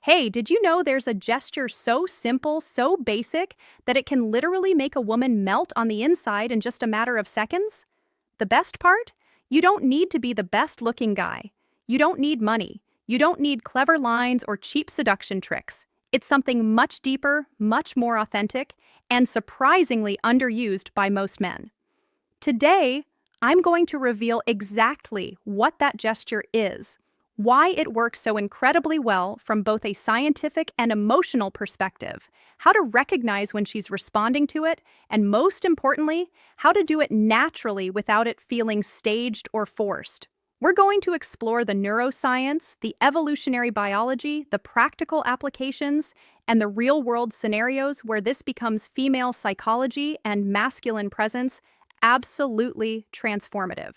Hey, did you know there's a gesture so simple, so basic, that it can literally make a woman melt on the inside in just a matter of seconds? The best part? You don't need to be the best looking guy. You don't need money. You don't need clever lines or cheap seduction tricks. It's something much deeper, much more authentic, and surprisingly underused by most men. Today, I'm going to reveal exactly what that gesture is, why it works so incredibly well from both a scientific and emotional perspective, how to recognize when she's responding to it, and most importantly, how to do it naturally without it feeling staged or forced. We're going to explore the neuroscience, the evolutionary biology, the practical applications, and the real world scenarios where this becomes female psychology and masculine presence absolutely transformative.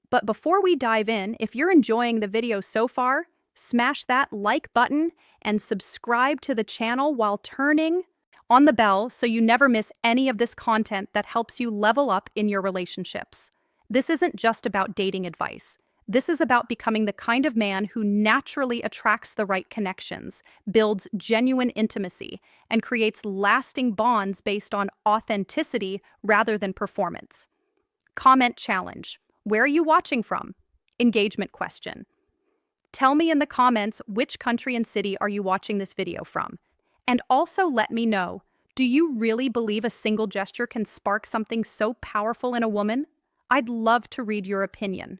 But before we dive in, if you're enjoying the video so far, smash that like button and subscribe to the channel while turning on the bell so you never miss any of this content that helps you level up in your relationships. This isn't just about dating advice. This is about becoming the kind of man who naturally attracts the right connections, builds genuine intimacy, and creates lasting bonds based on authenticity rather than performance. Comment challenge. Where are you watching from? Engagement question. Tell me in the comments which country and city are you watching this video from. And also let me know, do you really believe a single gesture can spark something so powerful in a woman? I'd love to read your opinion.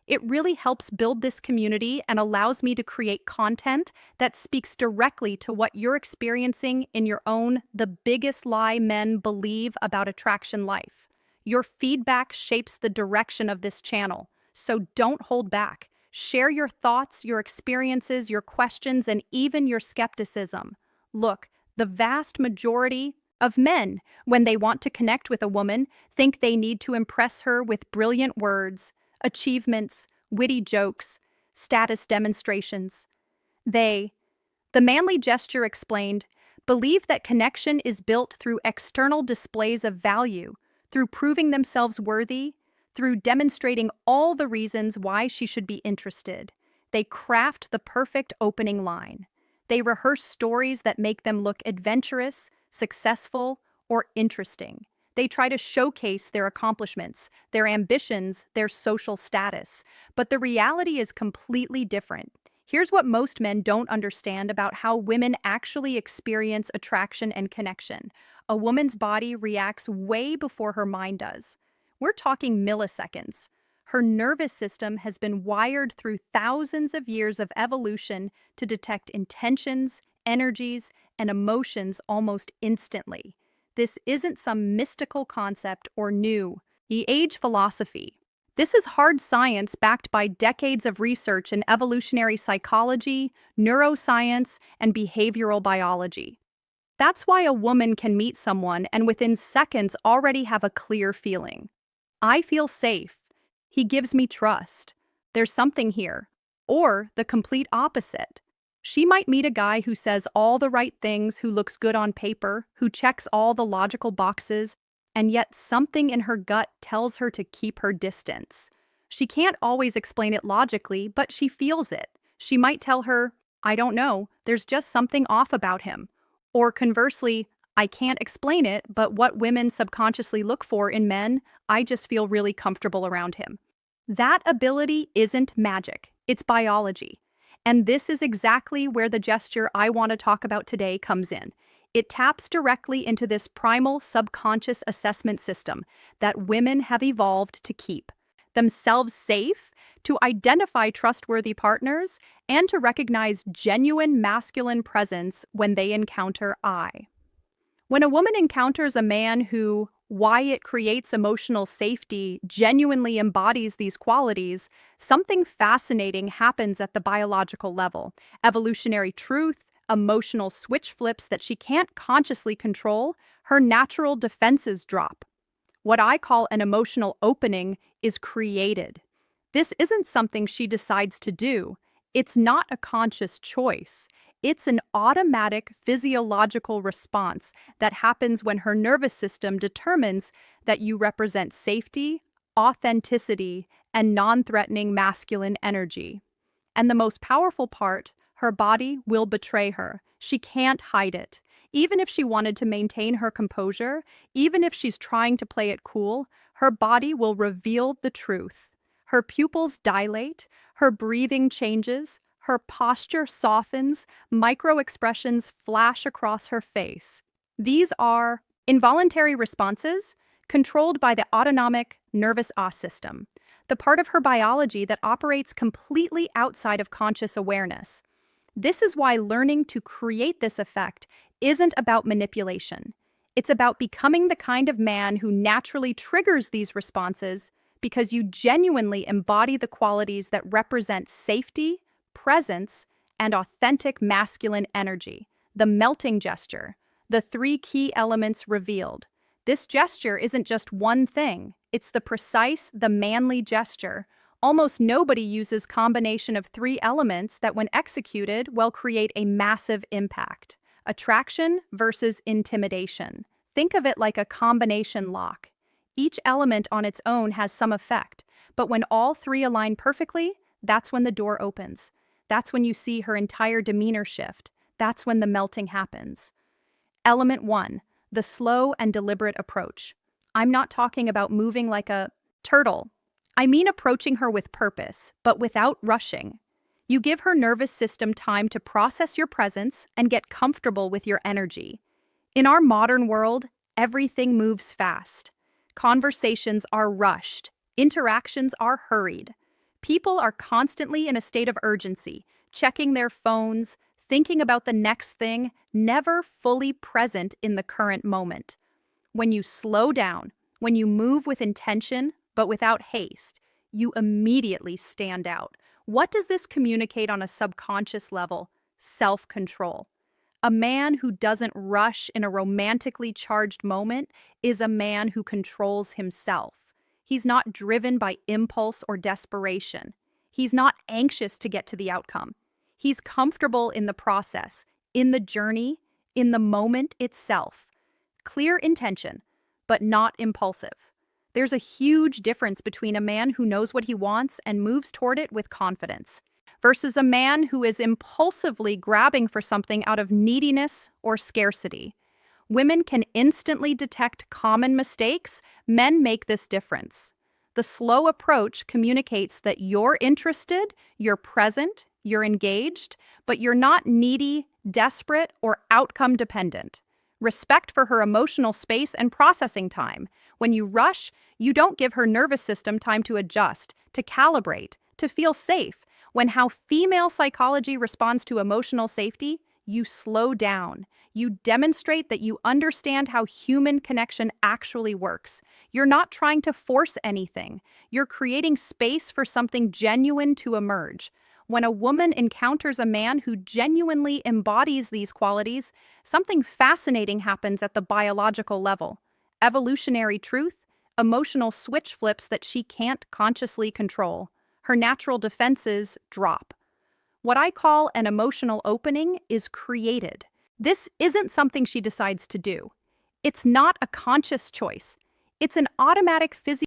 It really helps build this community and allows me to create content that speaks directly to what you're experiencing in your own The Biggest Lie Men Believe About Attraction life. Your feedback shapes the direction of this channel, so don't hold back. Share your thoughts, your experiences, your questions, and even your skepticism. Look, the vast majority of men, when they want to connect with a woman, think they need to impress her with brilliant words, achievements, witty jokes, status demonstrations. The manly gesture explained, believe that connection is built through external displays of value, through proving themselves worthy, through demonstrating all the reasons why she should be interested. They craft the perfect opening line. They rehearse stories that make them look adventurous, successful, or interesting. They try to showcase their accomplishments, their ambitions, their social status. But the reality is completely different. Here's what most men don't understand about how women actually experience attraction and connection. A woman's body reacts way before her mind does. We're talking milliseconds. Her nervous system has been wired through thousands of years of evolution to detect intentions, energies, and emotions almost instantly. This isn't some mystical concept or new age philosophy. This is hard science backed by decades of research in evolutionary psychology, neuroscience, and behavioral biology. That's why a woman can meet someone and within seconds already have a clear feeling. I feel safe. He gives me trust. There's something here. Or the complete opposite. She might meet a guy who says all the right things, who looks good on paper, who checks all the logical boxes, and yet something in her gut tells her to keep her distance. She can't always explain it logically, but she feels it. She might tell her, I don't know, there's just something off about him. Or conversely, I can't explain it, but what women subconsciously look for in men, I just feel really comfortable around him. That ability isn't magic, it's biology. And this is exactly where the gesture I want to talk about today comes in. It taps directly into this primal subconscious assessment system that women have evolved to keep themselves safe, to identify trustworthy partners, and to recognize genuine masculine presence when they encounter I. When a woman encounters a man who, why it creates emotional safety, genuinely embodies these qualities, something fascinating happens at the biological level. Evolutionary truth, emotional switch flips that she can't consciously control, her natural defenses drop. What I call an emotional opening is created. This isn't something she decides to do. It's not a conscious choice. It's an automatic physiological response that happens when her nervous system determines that you represent safety, authenticity, and non-threatening masculine energy. And the most powerful part, Her body will betray her. She can't hide it. Even if she wanted to maintain her composure, even if she's trying to play it cool, her body will reveal the truth. Her pupils dilate, her breathing changes, her posture softens, micro-expressions flash across her face. These are involuntary responses controlled by the autonomic nervous system, the part of her biology that operates completely outside of conscious awareness. This is why learning to create this effect isn't about manipulation. It's about becoming the kind of man who naturally triggers these responses because you genuinely embody the qualities that represent safety, presence, and authentic masculine energy. The melting gesture, the 3 key elements revealed. This gesture isn't just one thing. It's the precise, the manly gesture. Almost nobody uses combination of 3 elements that, when executed, will create a massive impact. Attraction versus intimidation. Think of it like a combination lock. Each element on its own has some effect, but when all 3 align perfectly, that's when the door opens. That's when you see her entire demeanor shift. That's when the melting happens. Element 1, the slow and deliberate approach. I'm not talking about moving like a turtle. I mean approaching her with purpose, but without rushing. You give her nervous system time to process your presence and get comfortable with your energy. In our modern world, everything moves fast. Conversations are rushed. Interactions are hurried. People are constantly in a state of urgency, checking their phones, thinking about the next thing, never fully present in the current moment. When you slow down, when you move with intention, but without haste, you immediately stand out. What does this communicate on a subconscious level? Self-control. A man who doesn't rush in a romantically charged moment is a man who controls himself. He's not driven by impulse or desperation. He's not anxious to get to the outcome. He's comfortable in the process, in the journey, in the moment itself. Clear intention, but not impulsive. There's a huge difference between a man who knows what he wants and moves toward it with confidence, versus a man who is impulsively grabbing for something out of neediness or scarcity. Women can instantly detect common mistakes. Men make this difference. The slow approach communicates that you're interested, you're present, you're engaged, but you're not needy, desperate, or outcome dependent. Respect for her emotional space and processing time. When you rush, you don't give her nervous system time to adjust, to calibrate, to feel safe. When how female psychology responds to emotional safety, you slow down. You demonstrate that you understand how human connection actually works. You're not trying to force anything. You're creating space for something genuine to emerge. When a woman encounters a man who genuinely embodies these qualities, something fascinating happens at the biological level. Evolutionary truth, emotional switch flips that she can't consciously control. Her natural defenses drop. What I call an emotional opening is created. This isn't something she decides to do. It's not a conscious choice. It's an automatic physiological